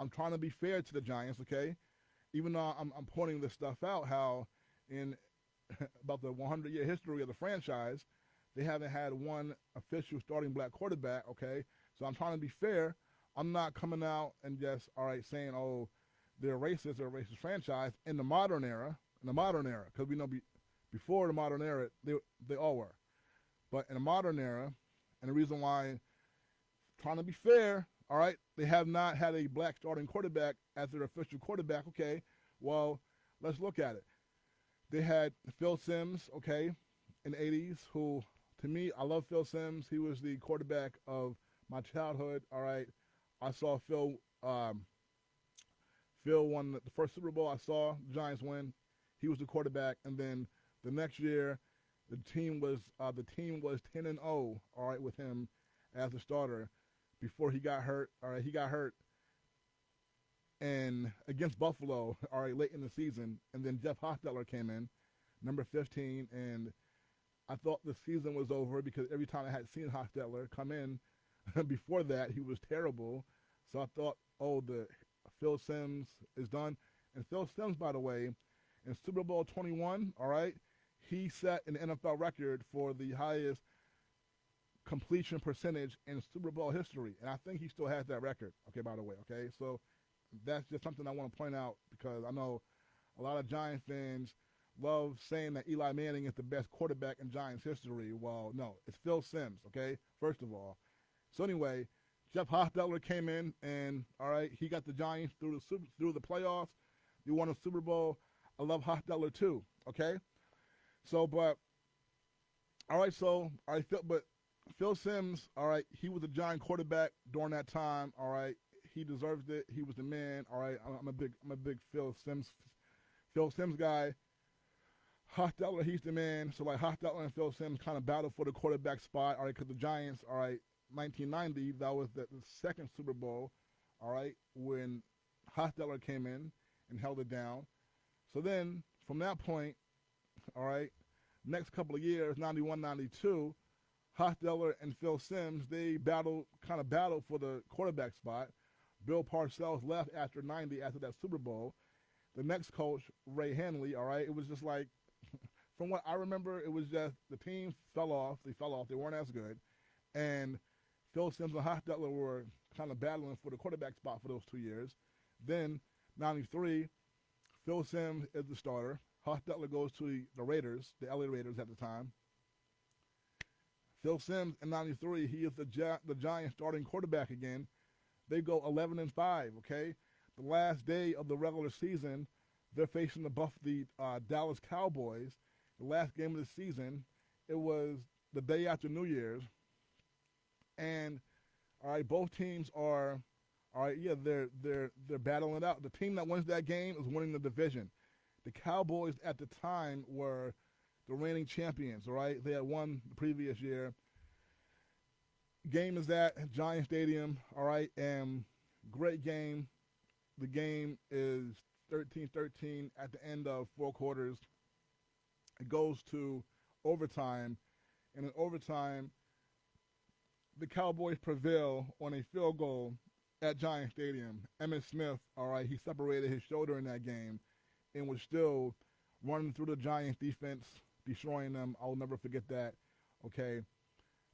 I'm trying to be fair to the Giants, okay? Even though I'm pointing this stuff out, how in about the 100-year history of the franchise, they haven't had one official starting black quarterback, okay? So I'm trying to be fair. I'm not coming out and just, all right, saying, oh, they're racist or a racist franchise in the modern era, because we know before the modern era, they all were. But in the modern era, and the reason why, trying to be fair, all right, they have not had a black starting quarterback as their official quarterback, okay? Well, let's look at it. They had Phil Simms, okay, in the 80s, who, to me, I love Phil Simms. He was the quarterback of my childhood, all right? I saw Phil won the first Super Bowl I saw the Giants win. He was the quarterback, and then the next year, the team was 10-0, all right, with him as a starter before he got hurt. All right, he got hurt and against Buffalo, all right, late in the season, and then Jeff Hostetler came in, number 15, and I thought the season was over because every time I had seen Hostetler come in before that, he was terrible. So I thought, oh, the Phil Simms is done. And Phil Simms, by the way, in Super Bowl 21, all right, he set an NFL record for the highest completion percentage in Super Bowl history. And I think he still has that record, okay, by the way, okay? So that's just something I want to point out because I know a lot of Giant fans love saying that Eli Manning is the best quarterback in Giants history. Well, no, it's Phil Simms, okay, first of all. So anyway, Jeff Hostetler came in, and, all right, he got the Giants through the playoffs. They won a Super Bowl. I love Hostetler too, okay? So, but, all right, but Phil Simms, all right, he was a Giant quarterback during that time, all right. He deserved it. He was the man, all right. I'm a big Phil Simms guy. Hostetler, he's the man. So, like, Hostetler and Phil Simms kind of battled for the quarterback spot, all right, because the Giants, all right, 1990, that was the second Super Bowl, all right, when Hostetler came in and held it down. So then, from that point, all right, next couple of years, 91, 92, Hostetler and Phil Simms, they kind of battled for the quarterback spot. Bill Parcells left after 90, after that Super Bowl. The next coach, Ray Handley, all right, it was just like, from what I remember, it was just the team fell off. They weren't as good. And Phil Simms and Hostetler were kind of battling for the quarterback spot for those 2 years. Then, 93, Phil Simms is the starter. Hostetler goes to the Raiders, the LA Raiders at the time. Phil Simms in 93, he is the Giants starting quarterback again. They go 11-5, okay? The last day of the regular season, they're facing the Dallas Cowboys. The last game of the season, it was the day after New Year's. And, all right, both teams are, all right, yeah, they're battling it out. The team that wins that game is winning the division. The Cowboys at the time were the reigning champions, all right? They had won the previous year. Game is at Giant Stadium, all right, and great game. The game is 13-13 at the end of 4 quarters. It goes to overtime, and in overtime, the Cowboys prevail on a field goal at Giant Stadium. Emmitt Smith, all right, he separated his shoulder in that game and was still running through the Giants defense, destroying them. I'll never forget that, okay?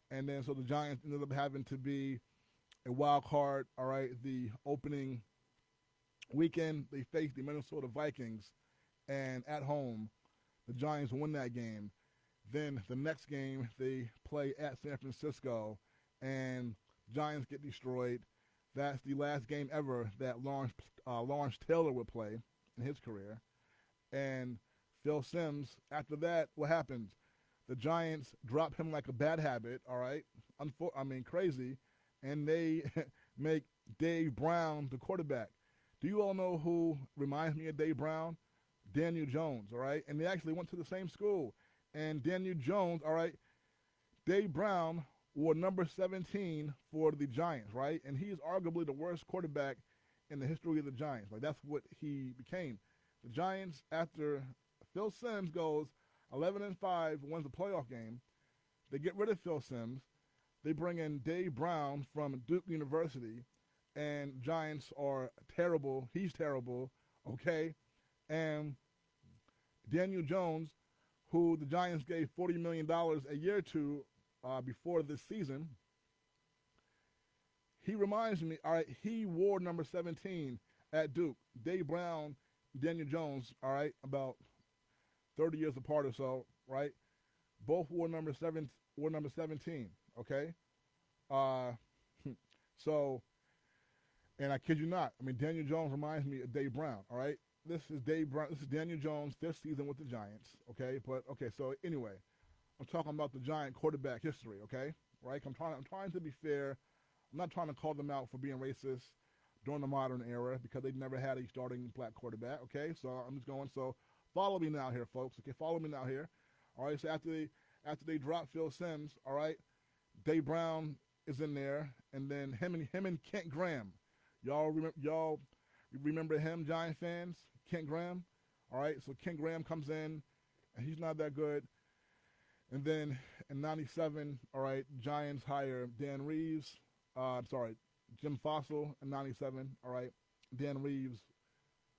And then so the Giants ended up having to be a wild card, all right, the opening weekend. They faced the Minnesota Vikings, and at home, the Giants win that game. Then the next game, they play at San Francisco, and Giants get destroyed. That's the last game ever that Lawrence Taylor would play in his career. And Phil Simms, after that, what happens? The Giants drop him like a bad habit, all right? Crazy. And they make Dave Brown the quarterback. Do you all know who reminds me of Dave Brown? Daniel Jones, all right? And they actually went to the same school. And Daniel Jones, all right, Dave Brown wore number 17 for the Giants, right? And he's arguably the worst quarterback in the history of the Giants. Like, that's what he became. The Giants, after Phil Simms goes 11-5, wins the playoff game, they get rid of Phil Simms. They bring in Dave Brown from Duke University, and Giants are terrible. He's terrible, okay? And Daniel Jones, who the Giants gave $40 million a year to before this season, he reminds me, all right, he wore number 17 at Duke. Dave Brown, Daniel Jones, all right, about 30 years apart or so, right? Both wore number 17, okay? Uh, so, and I kid you not, I mean, Daniel Jones reminds me of Dave Brown, all right? This is Dave Brown. This is Daniel Jones' fifth season with the Giants, okay? But, okay, so anyway, I'm talking about the Giant quarterback history, okay? Right? I'm trying to be fair. I'm not trying to call them out for being racist during the modern era because they never had a starting black quarterback, okay? So I'm just going, so follow me now here, folks, okay? Follow me now here. All right, so after they drop Phil Simms, all right, Dave Brown is in there, and then him and Kent Graham. Y'all remember him, Giant fans? Kent Graham? All right, so Kent Graham comes in, and he's not that good. And then in 97, all right, Giants hire Dan Reeves. Jim Fossil in 97, all right. Dan Reeves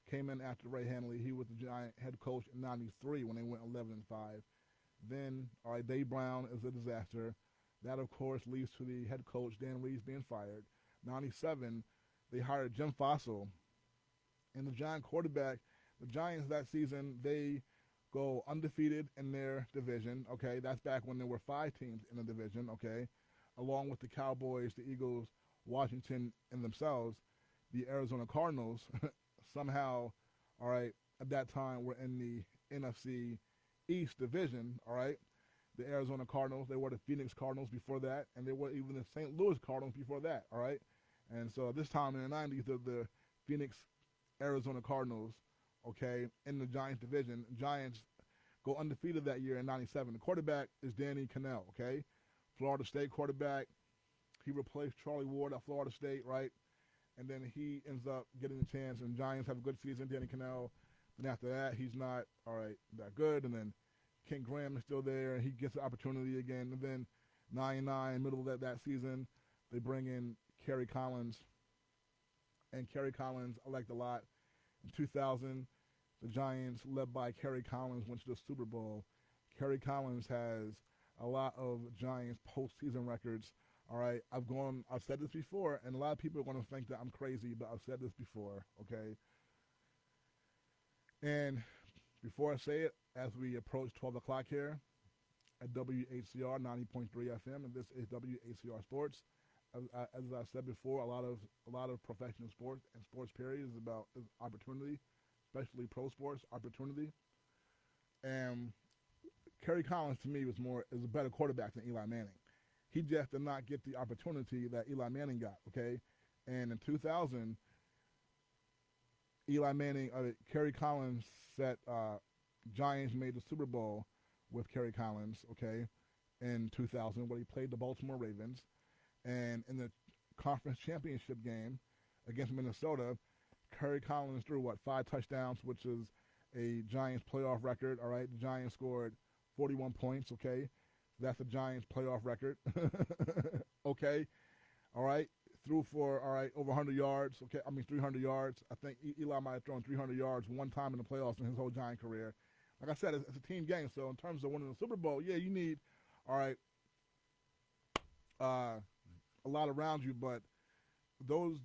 came in after Ray Hanley. He was the Giant head coach in 93 when they went 11-5. Then, all right, Dave Brown is a disaster. That, of course, leads to the head coach, Dan Reeves, being fired. 97, they hired Jim Fossil. And the Giant quarterback, the Giants that season, they go undefeated in their division, okay? That's back when there were 5 teams in the division, okay? Along with the Cowboys, the Eagles, Washington, and themselves, the Arizona Cardinals, somehow, all right, at that time were in the NFC East division, all right? The Arizona Cardinals, they were the Phoenix Cardinals before that, and they were even the St. Louis Cardinals before that, all right? And so this time in the 90s, the Phoenix, Arizona Cardinals, okay, in the Giants division. Giants go undefeated that year in 97. The quarterback is Danny Cannell, okay? Florida State quarterback. He replaced Charlie Ward at Florida State, right? And then he ends up getting a chance, and Giants have a good season, Danny Cannell. Then after that, he's not, all right, that good. And then Kent Graham is still there, and he gets the opportunity again. And then 99, middle of that season, they bring in Kerry Collins. And Kerry Collins I liked a lot. In 2000, the Giants, led by Kerry Collins, went to the Super Bowl. Kerry Collins has a lot of Giants postseason records. All right, I've said this before, and a lot of people are going to think that I'm crazy, but I've said this before, okay? And before I say it, as we approach 12 o'clock here at WHCR 90.3 FM, and this is WHCR Sports. As I said before, a lot of professional sports and sports period is opportunity, especially pro sports opportunity. And Kerry Collins to me is a better quarterback than Eli Manning. He just did not get the opportunity that Eli Manning got. Okay, and in 2000, Kerry Collins Giants made the Super Bowl with Kerry Collins. Okay, in 2000, where he played the Baltimore Ravens. And in the conference championship game against Minnesota, Kerry Collins threw, 5 touchdowns, which is a Giants playoff record, all right? The Giants scored 41 points, okay? That's a Giants playoff record, okay? All right? Threw for, all right, over 100 yards, okay? 300 yards. I think Eli might have thrown 300 yards one time in the playoffs in his whole Giant career. Like I said, it's a team game, so in terms of winning the Super Bowl, yeah, you need, all right, a lot around you, but those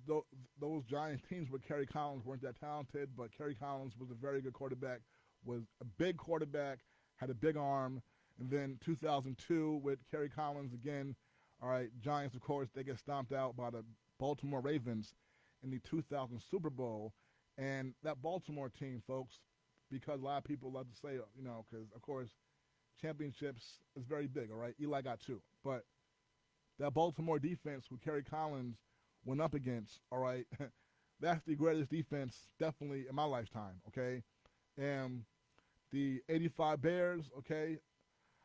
Giants teams with Kerry Collins weren't that talented, but Kerry Collins was a very good quarterback, was a big quarterback, had a big arm, and then 2002 with Kerry Collins again, all right, Giants, of course, they get stomped out by the Baltimore Ravens in the 2000 Super Bowl, and that Baltimore team, folks, because a lot of people love to say, because, of course, championships is very big, all right? Eli got 2, but that Baltimore defense who Kerry Collins went up against, all right, that's the greatest defense definitely in my lifetime, okay? And the 85 Bears, okay,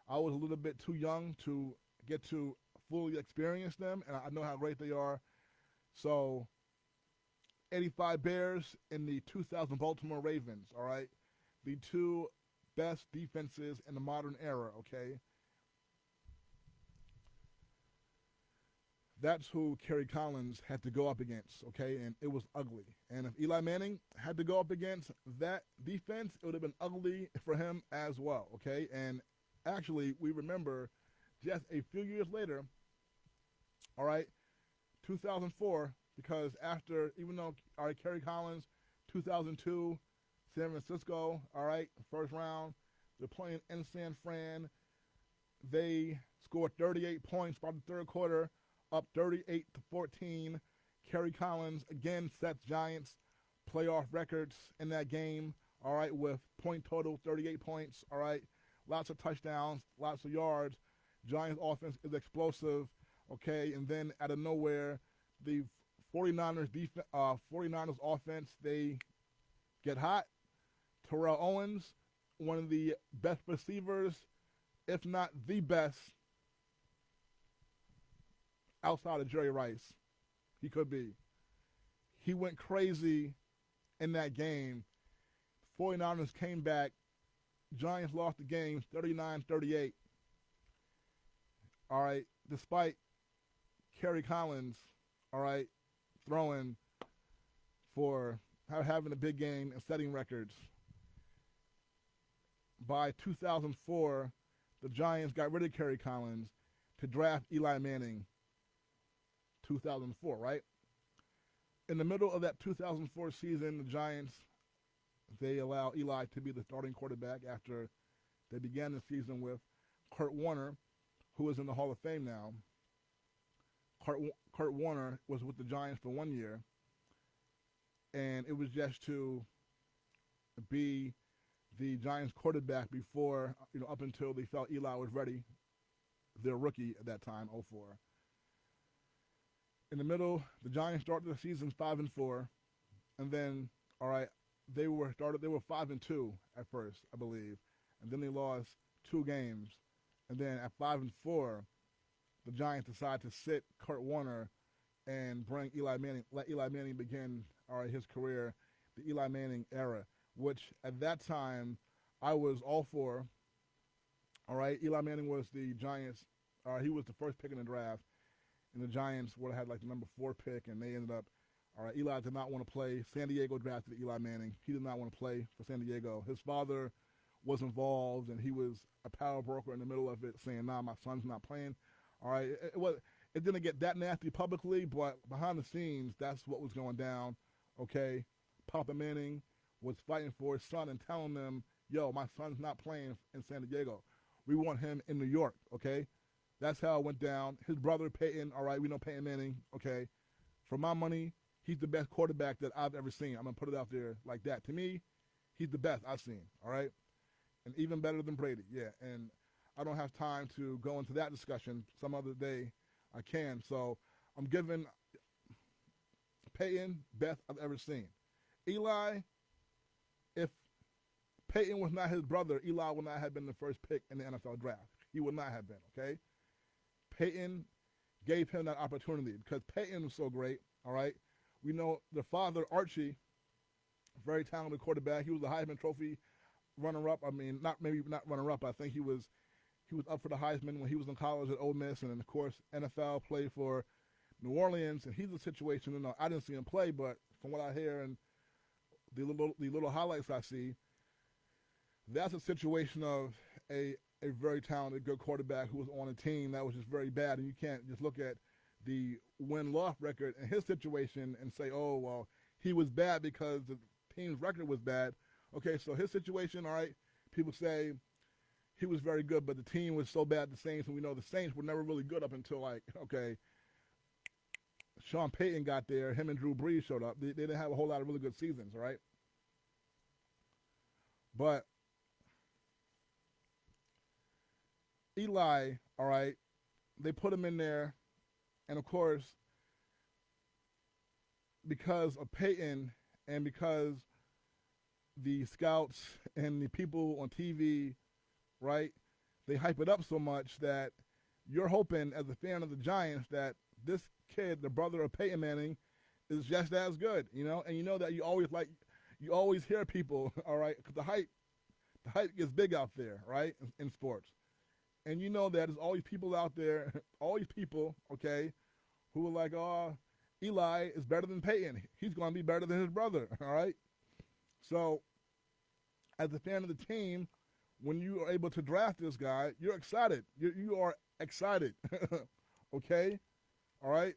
I was a little bit too young to get to fully experience them, and I know how great they are. So 85 Bears and the 2000 Baltimore Ravens, all right, the 2 best defenses in the modern era, okay? That's who Kerry Collins had to go up against, okay? And it was ugly. And if Eli Manning had to go up against that defense, it would have been ugly for him as well, okay? And actually, we remember just a few years later, all right, 2004, because after, even though, all right, Kerry Collins, 2002, San Francisco, all right, first round, they're playing in San Fran. They scored 38 points by the third quarter, up 38-14. Kerry Collins again sets Giants playoff records in that game, all right, with point total, 38 points, all right, lots of touchdowns, lots of yards. Giants offense is explosive, okay, and then out of nowhere, the 49ers offense, they get hot. Terrell Owens, one of the best receivers, if not the best, outside of Jerry Rice. He could be. He went crazy in that game. 49ers came back. Giants lost the game 39-38. All right, despite Kerry Collins, all right, throwing for having a big game and setting records. By 2004, the Giants got rid of Kerry Collins to draft Eli Manning. 2004, right? In the middle of that 2004 season, the Giants, they allow Eli to be the starting quarterback after they began the season with Kurt Warner, who is in the Hall of Fame now. Kurt Warner was with the Giants for 1 year, and it was just to be the Giants quarterback before, up until they felt Eli was ready, their rookie at that time, 04. In the middle, the Giants started the season 5-4, and then, all right, they were 5-2 at first, I believe, and then they lost 2 games, and then at 5-4, the Giants decided to sit Kurt Warner and bring Eli Manning, let Eli Manning begin, all right, his career, the Eli Manning era, which at that time I was all for. All right, Eli Manning was the Giants. He was the first pick in the draft, and the Giants would have had like the number 4 pick, and they ended up. All right, Eli did not want to play. San Diego drafted Eli Manning. He did not want to play for San Diego. His father was involved, and he was a power broker in the middle of it, saying, "Nah, my son's not playing." All right, it didn't get that nasty publicly, but behind the scenes, that's what was going down. Okay, Papa Manning was fighting for his son and telling them, "Yo, my son's not playing in San Diego. We want him in New York." Okay, that's how it went down. His brother Peyton, all right, we know Peyton Manning. Okay, for my money, he's the best quarterback that I've ever seen. I'm gonna put it out there like that. To me, he's the best I've seen. All right, and even better than Brady. Yeah, and I don't have time to go into that discussion. Some other day I can. So I'm giving Peyton best I've ever seen. Eli, if Peyton was not his brother, Eli would not have been the first pick in the NFL draft. He would not have been, okay? Peyton gave him that opportunity because Peyton was so great, all right? We know the father, Archie, very talented quarterback. He was the Heisman Trophy runner-up. I mean, not runner-up. I think he was up for the Heisman when he was in college at Ole Miss, and then, of course, NFL, played for New Orleans, and he's a situation, I didn't see him play, but from what I hear and the little highlights I see, that's a situation of a very talented, good quarterback who was on a team that was just very bad, and you can't just look at the win-loss record in his situation and say, oh, well, he was bad because the team's record was bad. Okay, so his situation, all right, people say he was very good, but the team was so bad, the Saints, and we know the Saints were never really good up until, Sean Payton got there, him and Drew Brees showed up. They didn't have a whole lot of really good seasons, right? But Eli, all right, they put him in there, and of course, because of Peyton and because the scouts and the people on TV, right, they hype it up so much that you're hoping as a fan of the Giants that this kid, the brother of Peyton Manning, is just as good, and you know that you always hear people, all right, because the hype gets big out there, right, in sports. And you know that there's all these people out there, all these people, okay, who were like, "Oh, Eli is better than Peyton. He's going to be better than his brother." All right. So, as a fan of the team, when you are able to draft this guy, you're excited. You are excited. Okay. All right.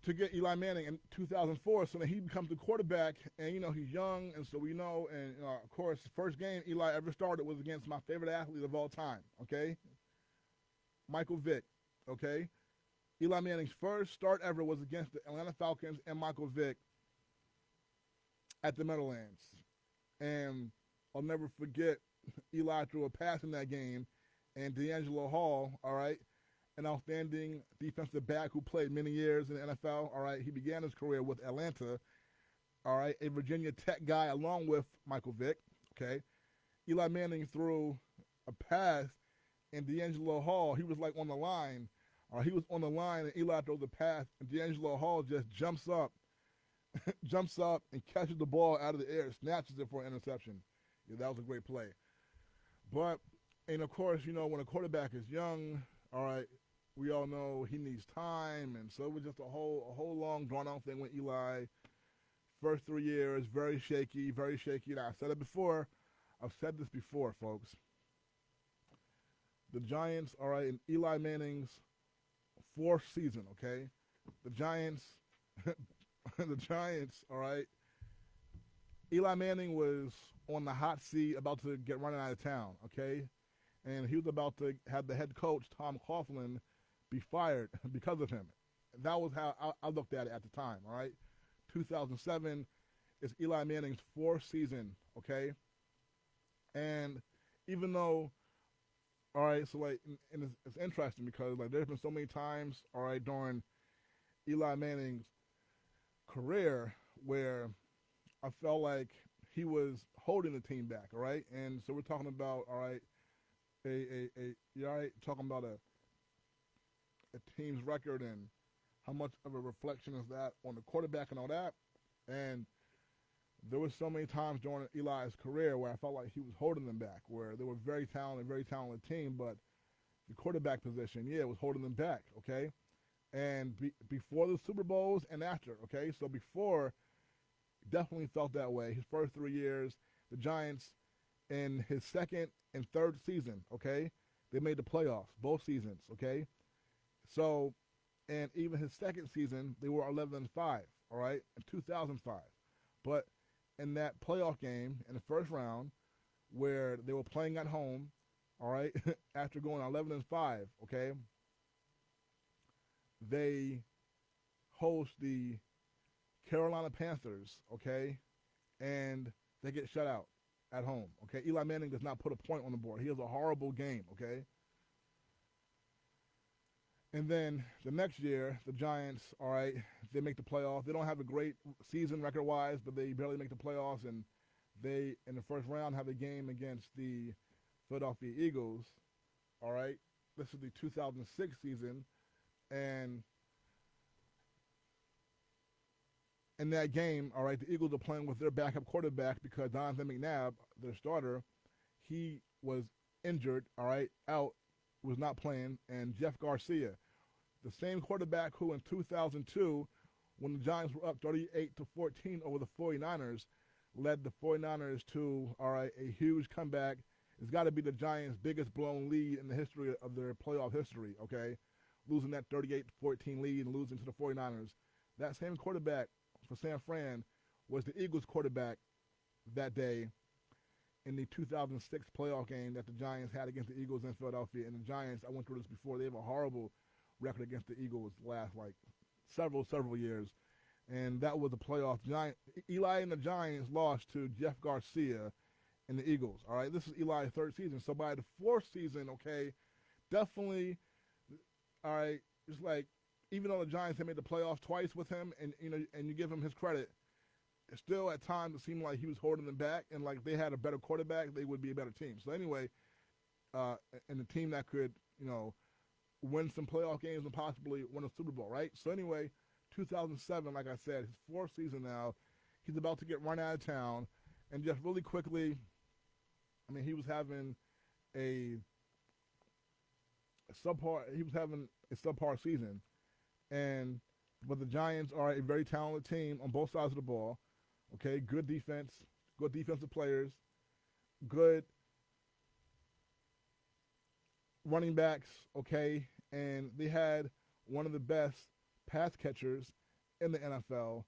To get Eli Manning in 2004, so that he becomes the quarterback, and he's young, and so we know, and of course, the first game Eli ever started was against my favorite athlete of all time. Okay. Michael Vick. Okay. Eli Manning's first start ever was against the Atlanta Falcons and Michael Vick at the Meadowlands. And I'll never forget, Eli threw a pass in that game, and D'Angelo Hall, all right, an outstanding defensive back who played many years in the NFL, all right, he began his career with Atlanta, all right, a Virginia Tech guy along with Michael Vick, okay. Eli Manning threw a pass, and D'Angelo Hall, he was like on the line, he was on the line, and Eli throws the pass, and D'Angelo Hall just jumps up and catches the ball out of the air, snatches it for an interception. Yeah, that was a great play. But, and of course, when a quarterback is young, all right, we all know he needs time, and so it was just a whole long, drawn-out thing with Eli. First 3 years, very shaky, very shaky. And I've said it before. I've said this before, folks. The Giants, all right, in Eli Manning's fourth season, okay? The Giants, all right, Eli Manning was on the hot seat, about to get run out of town, okay? And he was about to have the head coach, Tom Coughlin, be fired because of him. That was how I looked at it at the time, all right? 2007 is Eli Manning's fourth season, okay? And even though, all right, so like, and it's interesting because like there's been so many times, all right, during Eli Manning's career where I felt like he was holding the team back, all right? And so we're talking about, all right, you all right, talking about a team's record and how much of a reflection is that on the quarterback and all that. And there was so many times during Eli's career where I felt like he was holding them back, where they were very talented team, but the quarterback position, yeah, was holding them back, okay? And before the Super Bowls and after, okay? So before, definitely felt that way. His first 3 years, the Giants, in his second and third season, okay, they made the playoffs, both seasons, okay? So, and even his second season, they were 11-5, all right, in 2005. But in that playoff game in the first round, where they were playing at home, all right, after going 11-5, okay, they host the Carolina Panthers, okay, and they get shut out at home, okay. Eli Manning does not put a point on the board. He has a horrible game, okay. And then the next year, the Giants, all right, they make the playoffs. They don't have a great season record-wise, but they barely make the playoffs, and they, in the first round, have a game against the Philadelphia Eagles, all right. This is the 2006 season, and in that game, all right, the Eagles are playing with their backup quarterback because Donovan McNabb, their starter, he was injured, all right, out, was not playing, and Jeff Garcia, the same quarterback who in 2002, when the Giants were up 38-14 over the 49ers, led the 49ers to, all right, a huge comeback. It's got to be the Giants' biggest blown lead in the history of their playoff history, okay, losing that 38-14 lead and losing to the 49ers. That same quarterback for San Fran was the Eagles quarterback that day in the 2006 playoff game that the Giants had against the Eagles in Philadelphia. And the Giants, I went through this before, they have a horrible record against the Eagles the last, like, several years. And that was the playoff. Eli and the Giants lost to Jeff Garcia and the Eagles. All right, this is Eli's third season. So by the fourth season, okay, definitely, all right, it's like, even though the Giants had made the playoffs twice with him, and and you give him his credit, it still at times it seemed like he was holding them back, and like if they had a better quarterback, they would be a better team. So anyway, and a team that could win some playoff games and possibly win a Super Bowl, right? So anyway, 2007, like I said, his fourth season now, he's about to get run out of town, and just really quickly, I mean, he was having a subpar season. And but the Giants are a very talented team on both sides of the ball. Okay, good defense, good defensive players, good running backs. Okay, and they had one of the best pass catchers in the NFL,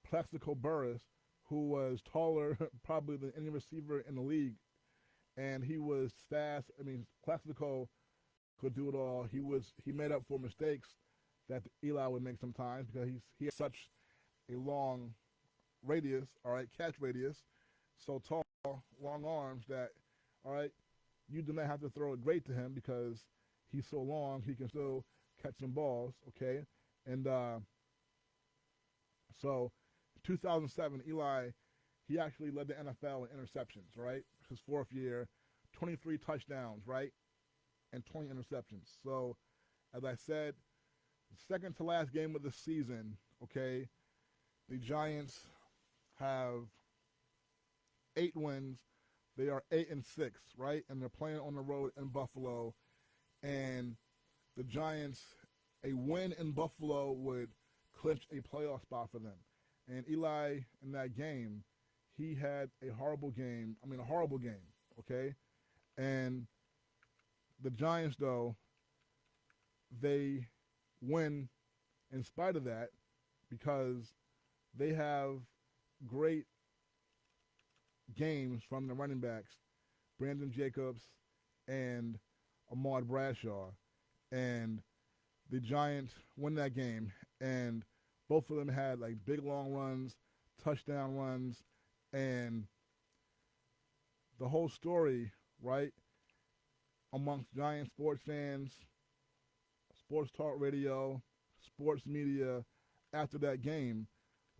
Plaxico Burress, who was taller probably than any receiver in the league, and he was fast. I mean, Plaxico could do it all. He made up for mistakes that Eli would make sometimes because he has such a long radius, all right, catch radius, so tall, long arms that, all right, you do not have to throw it great to him because he's so long, he can still catch some balls, okay? And so 2007, Eli, he actually led the NFL in interceptions, right? His fourth year, 23 touchdowns, right? And 20 interceptions. So, as I said, second to last game of the season, okay, the Giants have 8 wins. They are 8-6, right? And they're playing on the road in Buffalo. And the Giants, a win in Buffalo would clinch a playoff spot for them. And Eli, in that game, he had a horrible game. I mean, a horrible game, okay? And the Giants, though, they win in spite of that because they have great games from the running backs, Brandon Jacobs and Ahmad Bradshaw. And the Giants win that game. And both of them had like big long runs, touchdown runs, and the whole story, right, amongst Giant sports fans, sports talk radio, sports media after that game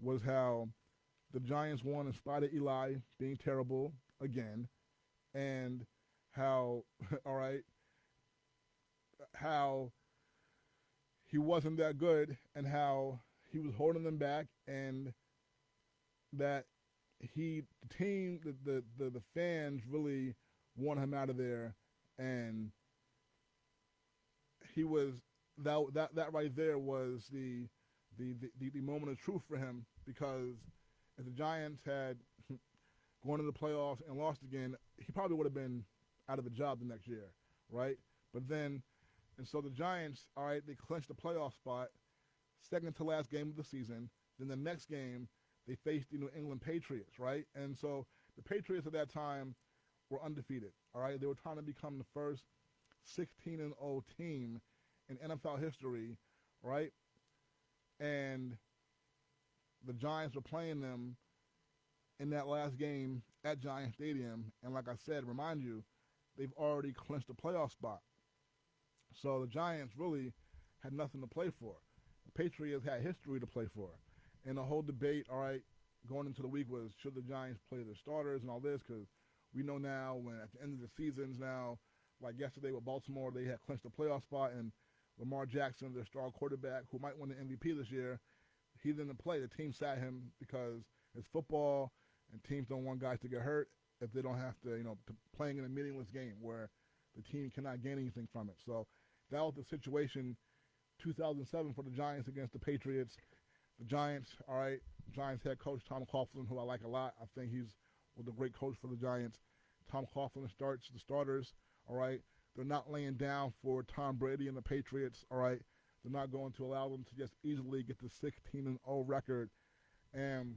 was how the Giants won in spite of Eli being terrible again, and how, all right, how he wasn't that good and how he was holding them back, and that the team, the fans really wanted him out of there, and he was that right there was the moment of truth for him, because if the Giants had gone to the playoffs and lost again, he probably would have been out of a job the next year, right? But then, and so the Giants, all right, they clinched the playoff spot, second to last game of the season. Then the next game, they faced the New England Patriots, right? And so the Patriots at that time were undefeated, all right? They were trying to become the first 16-0 team in NFL history, right? And the Giants were playing them in that last game at Giant Stadium. And like I said, remind you, they've already clinched the playoff spot. So the Giants really had nothing to play for. The Patriots had history to play for. And the whole debate, all right, going into the week was, should the Giants play their starters and all this? Because we know now when at the end of the seasons now, like yesterday with Baltimore, they had clinched the playoff spot, and Lamar Jackson, their star quarterback, who might win the MVP this year, he didn't play. The team sat him because it's football, and teams don't want guys to get hurt if they don't have to, playing in a meaningless game where the team cannot gain anything from it. So that was the situation 2007 for the Giants against the Patriots. The Giants, all right, Giants head coach Tom Coughlin, who I like a lot. I think he's a great coach for the Giants. Tom Coughlin starts the starters, all right. They're not laying down for Tom Brady and the Patriots, all right. They're not going to allow them to just easily get the 16-0 record. And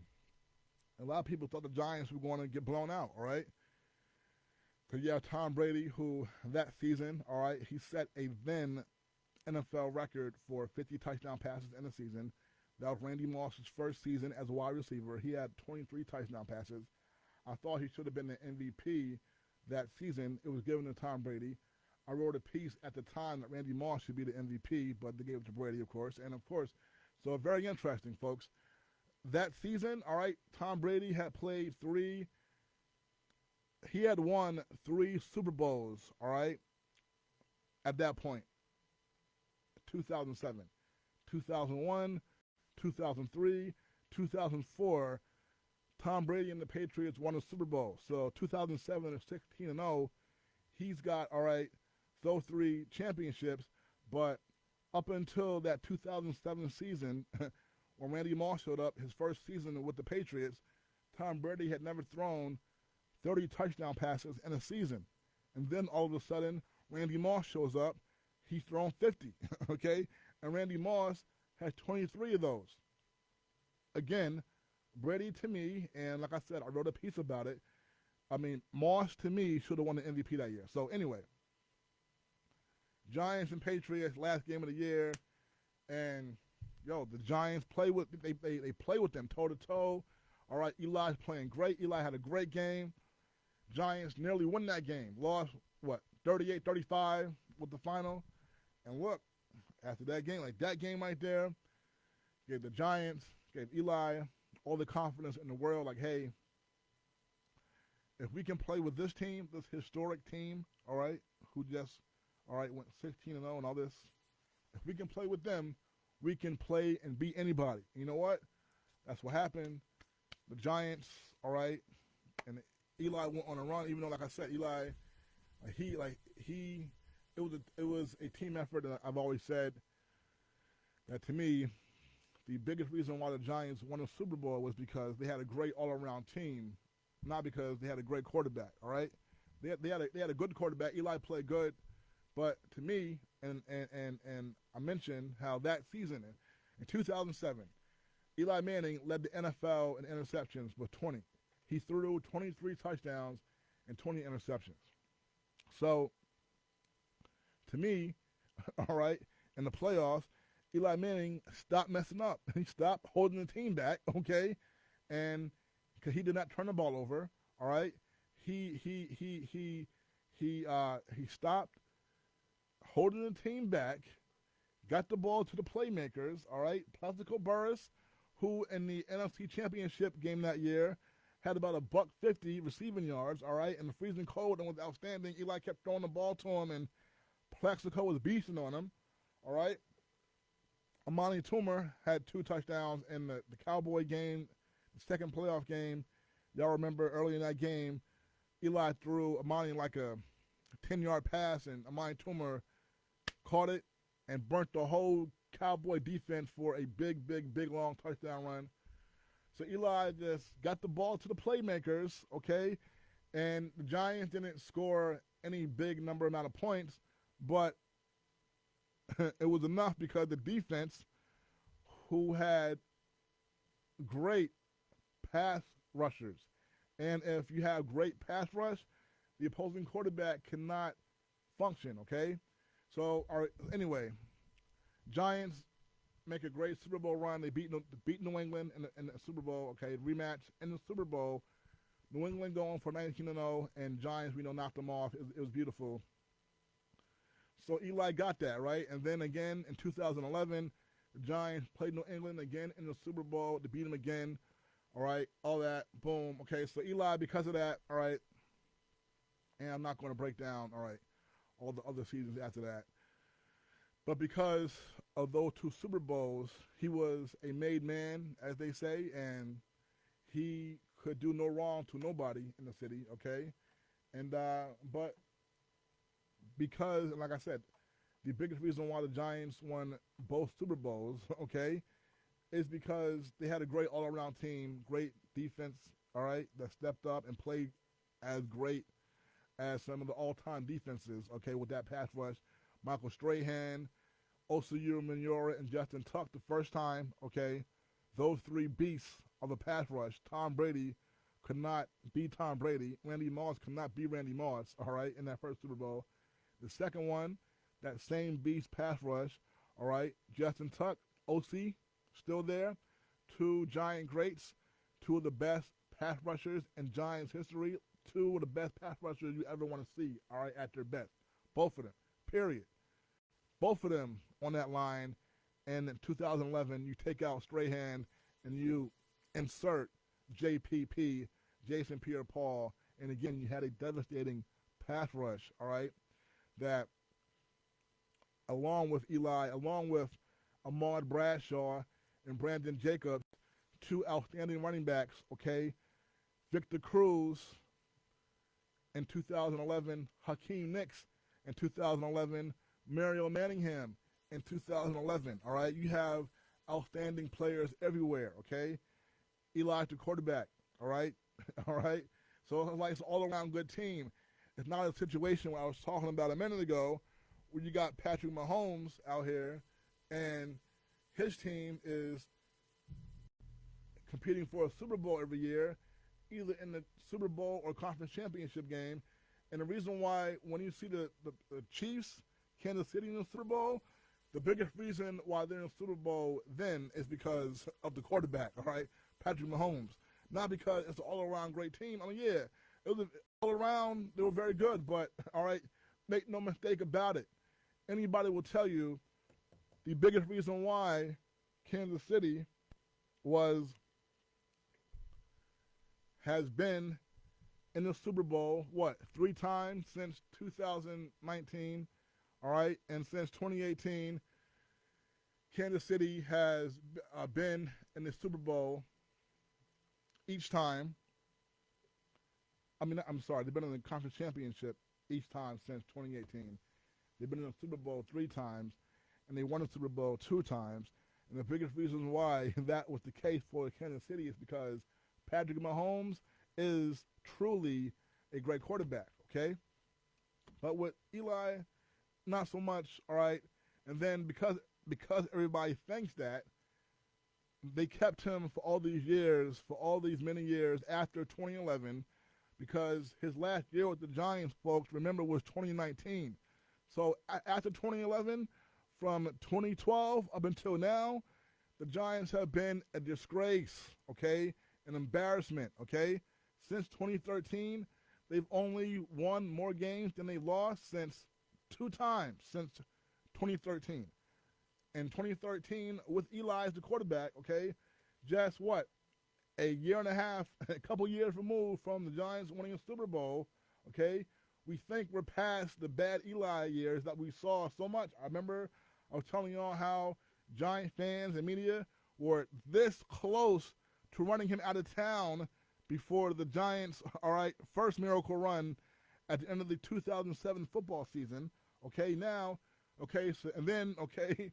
a lot of people thought the Giants were going to get blown out, all right. Because you have Tom Brady, who that season, all right, he set a then NFL record for 50 touchdown passes in a season. That was Randy Moss's first season as a wide receiver. He had 23 touchdown passes. I thought he should have been the MVP that season. It was given to Tom Brady. I wrote a piece at the time that Randy Moss should be the MVP, but they gave it to Brady, of course. And, of course, so very interesting, folks. That season, all right, Tom Brady had played he had won 3 Super Bowls, all right, at that point, 2007. 2001, 2003, 2004, Tom Brady and the Patriots won a Super Bowl. So 2007 is 16-0. He's got, all right, those 3 championships, but up until that 2007 season, when Randy Moss showed up, his first season with the Patriots, Tom Brady had never thrown 30 touchdown passes in a season. And then all of a sudden, Randy Moss shows up. He's thrown 50, okay? And Randy Moss has 23 of those. Again, Brady to me, and like I said, I wrote a piece about it. I mean, Moss to me should have won the MVP that year. So anyway, Giants and Patriots, last game of the year, and the Giants play with they play with them toe to toe. All right, Eli's playing great. Eli had a great game. Giants nearly won that game. Lost, 38-35 with the final. And look, after that game, like that game right there, gave the Giants, gave Eli all the confidence in the world. Like, hey, if we can play with this team, this historic team, all right, who just, went 16-0 and all this, if we can play with them, we can play and beat anybody. You know what? That's what happened. The Giants, all right, and Eli went on a run. Even though, like I said, Eli, it was a team effort. And I've always said that to me, the biggest reason why the Giants won the Super Bowl was because they had a great all-around team, not because they had a great quarterback. All right, they had a good quarterback. Eli played good, but to me, and I mentioned how that season in 2007. Eli Manning led the NFL in interceptions with 20. He threw 23 touchdowns and 20 interceptions. So, to me, all right, in the playoffs, Eli Manning stopped messing up. He stopped holding the team back, okay, and because he did not turn the ball over, all right, he stopped holding the team back, got the ball to the playmakers, all right, Plaxico Burress, who in the NFC Championship game that year had about $150 receiving yards, all right, in the freezing cold and was outstanding. Eli kept throwing the ball to him, and Plaxico was beasting on him, all right. Amani Toomer had 2 touchdowns in the Cowboy game, the second playoff game. Y'all remember early in that game, Eli threw Amani like a 10-yard pass, and Amani Toomer caught it and burnt the whole Cowboy defense for a big, long touchdown run. So Eli just got the ball to the playmakers, okay, and the Giants didn't score any big amount of points, but it was enough because the defense, who had great pass rushers, and if you have great pass rush, the opposing quarterback cannot function, okay? So, all right, anyway, Giants make a great Super Bowl run. They beat New England in the Super Bowl, okay, rematch in the Super Bowl. New England going for 19-0, and Giants, knocked them off. It was beautiful. So Eli got that, right? And then again in 2011, the Giants played New England again in the Super Bowl to beat them again, all right, all that, boom. Okay, so Eli, because of that, all right, and I'm not going to break down, all right, all the other seasons after that. But because of those 2 Super Bowls, he was a made man, as they say, and he could do no wrong to nobody in the city, okay? And but because, like I said, the biggest reason why the Giants won both Super Bowls, okay, is because they had a great all-around team, great defense, all right, that stepped up and played as great as some of the all-time defenses, okay, with that pass rush. Michael Strahan, Osayi Minora, and Justin Tuck the first time, okay, those 3 beasts of the pass rush. Tom Brady could not be Tom Brady. Randy Moss could not be Randy Moss, all right, in that first Super Bowl. The second one, that same beast pass rush, all right, Justin Tuck, OC, still there. 2 Giant greats, 2 of the best pass rushers in Giants history, 2 of the best pass rushers you ever want to see, all right, at their best. Both of them, period. Both of them on that line, and in 2011, you take out Strahan and you insert JPP, Jason Pierre-Paul, and again, you had a devastating pass rush, all right, that along with Eli, along with Ahmad Bradshaw and Brandon Jacobs, 2 outstanding running backs, okay, Victor Cruz in 2011, Hakeem Nicks in 2011, Mario Manningham in 2011. All right, you have outstanding players everywhere. Okay, Eli the quarterback. All right, all right. So it's like it's an all-around good team. It's not a situation where I was talking about a minute ago, where you got Patrick Mahomes out here, and his team is competing for a Super Bowl every year, either in the Super Bowl or conference championship game. And the reason why, when you see the Chiefs, Kansas City in the Super Bowl, the biggest reason why they're in the Super Bowl then is because of the quarterback, all right, Patrick Mahomes. Not because it's an all-around great team. I mean, yeah, it was all around, they were very good, but, all right, make no mistake about it. Anybody will tell you the biggest reason why Kansas City has been in the Super Bowl, 3 times since 2019, all right? And since 2018, Kansas City has been in the Super Bowl each time. I'm sorry, they've been in the conference championship each time since 2018. They've been in the Super Bowl 3 times, and they won the Super Bowl 2 times. And the biggest reason why that was the case for Kansas City is because Patrick Mahomes is truly a great quarterback, okay? But with Eli, not so much, all right? And then because everybody thinks that, they kept him for all these years, for all these many years after 2011, because his last year with the Giants, folks, remember, was 2019. So after 2011, from 2012 up until now, the Giants have been a disgrace, okay? An embarrassment, okay? Since 2013, they've only won more games than they've lost since 2 times since 2013. In 2013, with Eli as the quarterback, okay, just what? A year and a half, a couple years removed from the Giants winning a Super Bowl, okay? We think we're past the bad Eli years that we saw so much. I remember I was telling y'all how Giant fans and media were this close to running him out of town before the Giants, all right, first miracle run at the end of the 2007 football season. Okay, now, okay, so, and then, okay,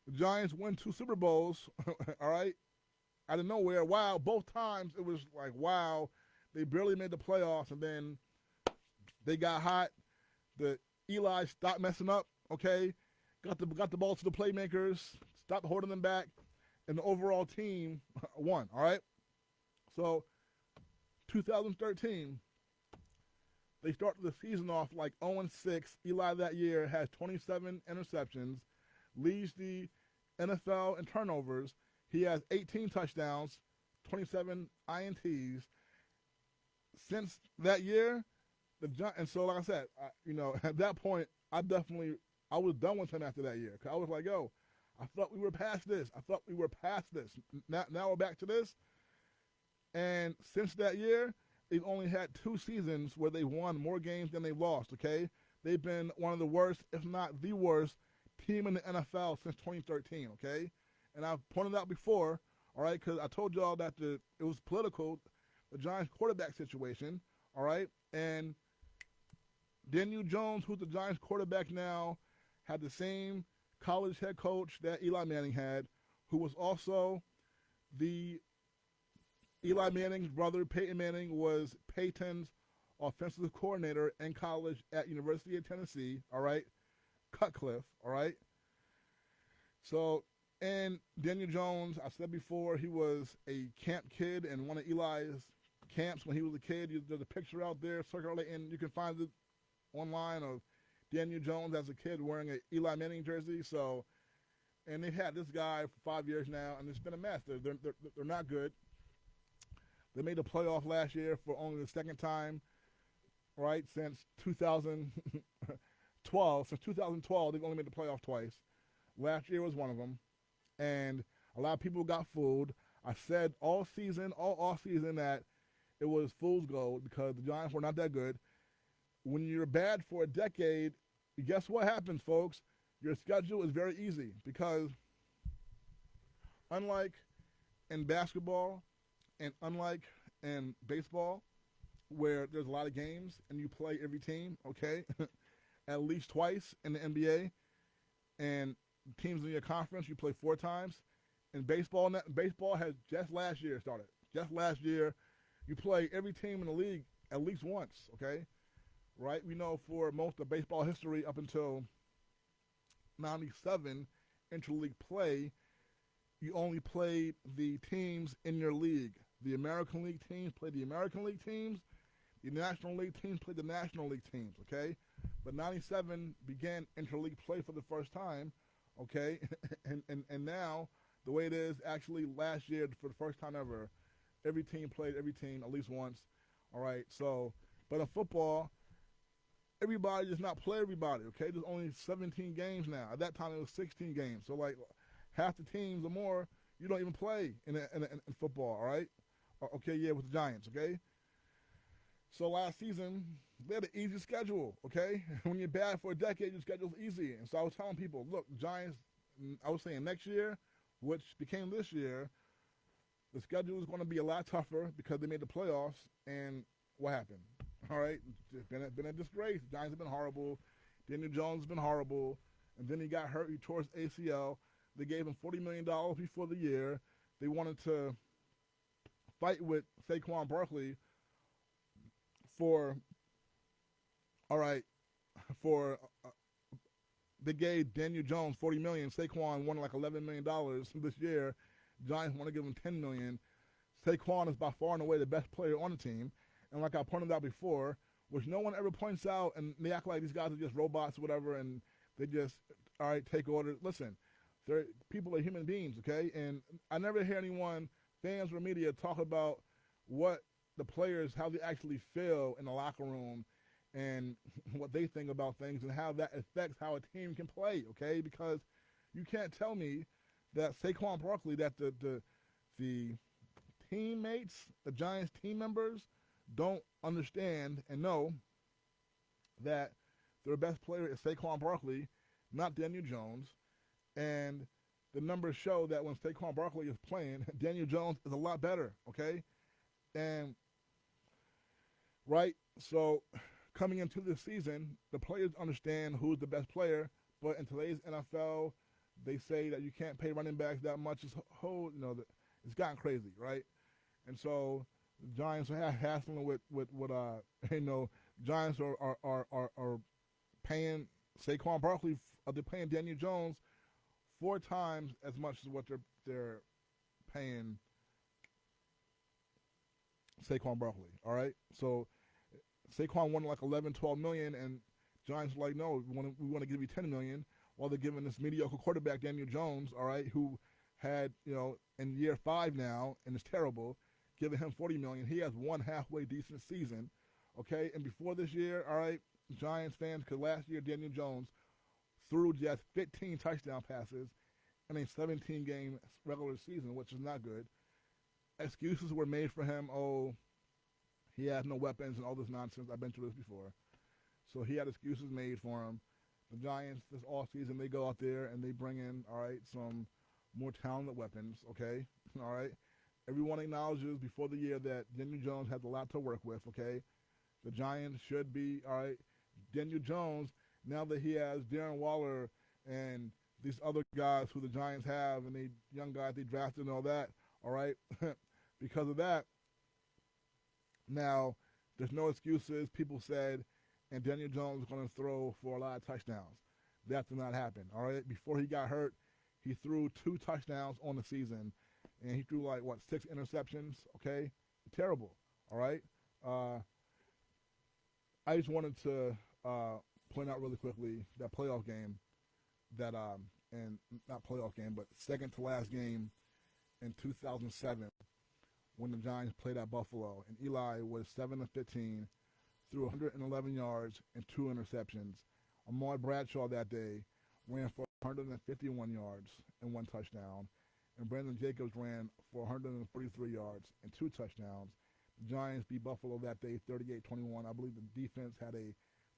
the Giants win 2 Super Bowls, all right, out of nowhere. Wow, both times it was like, wow, they barely made the playoffs, and then they got hot. The Eli stopped messing up, okay, got the ball to the playmakers, stopped holding them back, and the overall team won, all right? So 2013, they started the season off like 0-6. Eli that year has 27 interceptions, leads the NFL in turnovers. He has 18 touchdowns, 27 INTs. Since that year, and so like I said, at that point, I was done with him after that year. 'Cause I was like, yo, I thought we were past this. Now we're back to this. And since that year, they've only had 2 seasons where they won more games than they lost, okay? They've been one of the worst, if not the worst, team in the NFL since 2013, okay? And I've pointed out before, all right, because I told y'all that it was political, the Giants quarterback situation, all right? And Daniel Jones, who's the Giants quarterback now, had the same college head coach that Eli Manning had, who was also Eli Manning's brother. Peyton Manning was Peyton's offensive coordinator in college at University of Tennessee, all right, Cutcliffe, all right. So, and Daniel Jones, I said before, he was a camp kid in one of Eli's camps when he was a kid. There's a picture out there circulating. You can find it online of Daniel Jones as a kid wearing an Eli Manning jersey. So, and they've had this guy for 5 years now, and it's been a mess. They're not good. They made the playoff last year for only the second time, right, since 2012. Since 2012, they've only made the playoff twice. Last year was one of them, and a lot of people got fooled. I said all off season that it was fool's gold because the Giants were not that good. When you're bad for a decade, guess what happens, folks? Your schedule is very easy because unlike in basketball and unlike in baseball, where there's a lot of games and you play every team, okay, at least twice in the NBA, and teams in your conference, you play 4 times. In baseball, baseball has just last year started. Just last year, you play every team in the league at least once, okay? Right? We know for most of baseball history up until 97 interleague play, you only played the teams in your league. The American League teams played the American League teams. The National League teams played the National League teams, okay? But 97 began interleague play for the first time, okay? and now, the way it is, actually last year, for the first time ever, every team played every team at least once, all right? So, but in football, everybody does not play everybody, okay? There's only 17 games now. At that time, it was 16 games. So, like, half the teams or more, you don't even play in football, all right? Okay, yeah, with the Giants, okay? So last season, they had an easy schedule, okay? When you're bad for a decade, your schedule's easy. And so I was telling people, look, Giants, I was saying next year, which became this year, the schedule is going to be a lot tougher because they made the playoffs. And what happened? All right, it's been a disgrace. The Giants have been horrible. Daniel Jones has been horrible. And then he got hurt. He tore his ACL. They gave him $40 million before the year. They wanted to fight with Saquon Barkley they gave Daniel Jones $40 million. Saquon won like $11 million this year. Giants want to give him $10 million. Saquon is by far and away the best player on the team. And like I pointed out before, which no one ever points out, and they act like these guys are just robots or whatever, and they just, all right, take orders. Listen, people are human beings, okay? And I never hear anyone, fans or media, talk about what the players, how they actually feel in the locker room and what they think about things and how that affects how a team can play, okay? Because you can't tell me that Saquon Barkley, that the teammates, the Giants team members, don't understand and know that their best player is Saquon Barkley, not Daniel Jones. And the numbers show that when Saquon Barkley is playing, Daniel Jones is a lot better, okay? And, right, so coming into this season, the players understand who's the best player, but in today's NFL, they say that you can't pay running backs that much. It's gotten crazy, right? And so the Giants are hassling with Giants are paying Saquon Barkley, they're paying Daniel Jones 4 times as much as what they're paying Saquon Barkley, all right? So Saquon won like 11, 12 million, and Giants are like, no, we want to give you 10 million, while they're giving this mediocre quarterback, Daniel Jones, all right, who had, in year 5 now, and is terrible, giving him 40 million. He has one halfway decent season, okay? And before this year, all right, Giants fans, because last year Daniel Jones threw just 15 touchdown passes in a 17-game regular season, which is not good. Excuses were made for him. Oh, he has no weapons and all this nonsense. I've been through this before. So he had excuses made for him. The Giants, this offseason, they go out there and they bring in, all right, some more talented weapons, okay? All right? Everyone acknowledges before the year that Daniel Jones has a lot to work with, okay? The Giants should be, all right, Daniel Jones, now that he has Darren Waller and these other guys who the Giants have and the young guys they drafted and all that, all right? Because of that, now there's no excuses. People said, and Daniel Jones is going to throw for a lot of touchdowns. That did not happen, all right? Before he got hurt, he threw 2 touchdowns on the season, and he threw 6 interceptions, okay? Terrible, all right? I just wanted to point out really quickly that playoff game that, and not playoff game, but second to last game in 2007 when the Giants played at Buffalo, and Eli was 7-15, threw 111 yards and 2 interceptions. Ahmad Bradshaw that day ran for 151 yards and 1 touchdown, and Brandon Jacobs ran for 143 yards and 2 touchdowns. The Giants beat Buffalo that day 38-21. I believe the defense had a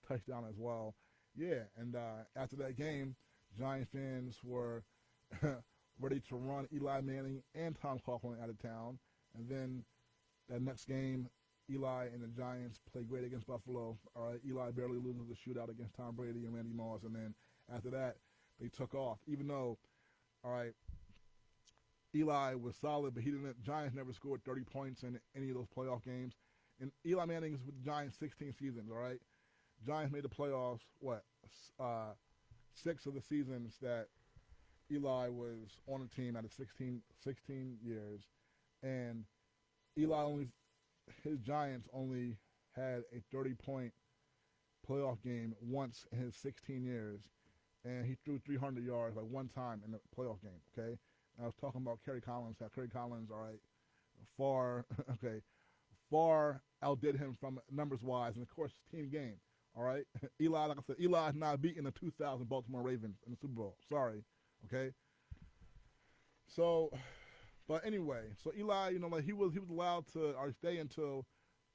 touchdown as well. Yeah, and after that game, Giants fans were ready to run Eli Manning and Tom Coughlin out of town. And then that next game, Eli and the Giants play great against Buffalo. All right, Eli barely loses the shootout against Tom Brady and Randy Moss. And then after that, they took off. Even though, all right, Eli was solid, but he didn't. Giants never scored 30 points in any of those playoff games. And Eli Manning's with the Giants 16 seasons. All right, Giants made the playoffs. What? 6 of the seasons that Eli was on the team out of 16 years, and Eli only his Giants only had a 30-point playoff game once in his 16 years, and he threw 300 yards like one time in the playoff game. Okay, and I was talking about Kerry Collins. How Kerry Collins, all right, far outdid him from numbers wise, and of course team game. All right, Eli, like I said, Eli is not beating the 2000 Baltimore Ravens in the Super Bowl. Sorry, okay. So, but anyway, so Eli, like he was allowed to stay until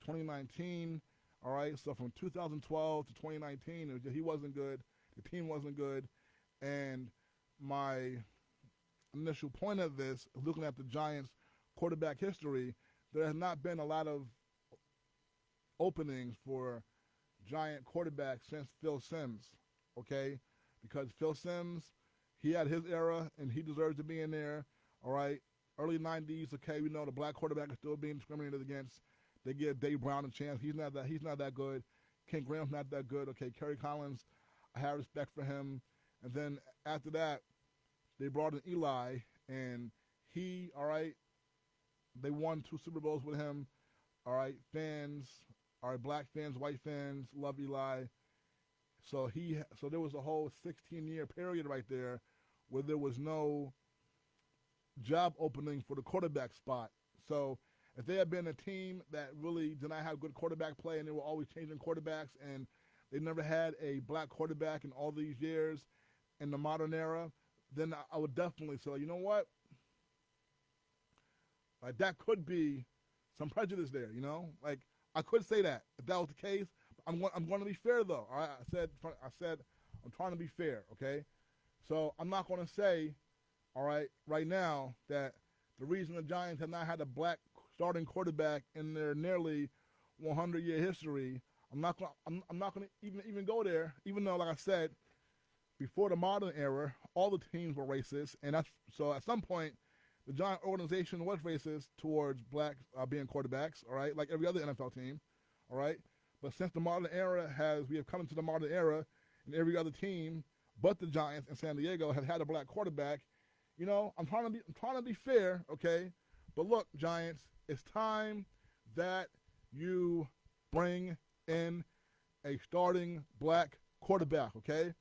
2019. All right, so from 2012 to 2019, he wasn't good. The team wasn't good, and my initial point of this, looking at the Giants' quarterback history, there has not been a lot of openings for Giant quarterbacks since Phil Simms, okay? Because Phil Simms, he had his era, and he deserves to be in there, all right? Early 90s, okay, we know the black quarterback is still being discriminated against. They give Dave Brown a chance. He's not that good. Ken Graham's not that good. Okay, Kerry Collins, I have respect for him. And then after that, they brought in Eli, and he, all right, they won 2 Super Bowls with him. All right, fans, all right, black fans, white fans, love Eli. So there was a whole 16-year period right there where there was no job opening for the quarterback spot. So if they had been a team that really did not have good quarterback play and they were always changing quarterbacks and they never had a black quarterback in all these years in the modern era, then I would definitely say, you know what? Like that could be some prejudice there, Like I could say that if that was the case. I'm going to be fair though. All right? I said I'm trying to be fair, okay? So I'm not going to say, all right, right now that the reason the Giants have not had a black starting quarterback in their nearly 100-year history, I'm not going to even go there. Even though, like I said, before the modern era, all the teams were racist, and so at some point, the Giant organization was racist towards blacks being quarterbacks. All right, like every other NFL team. All right, but since the modern era we have come into the modern era, and every other team but the Giants and San Diego have had a black quarterback. I'm trying to be fair, okay? But look, Giants, it's time that you bring in a starting black quarterback, okay?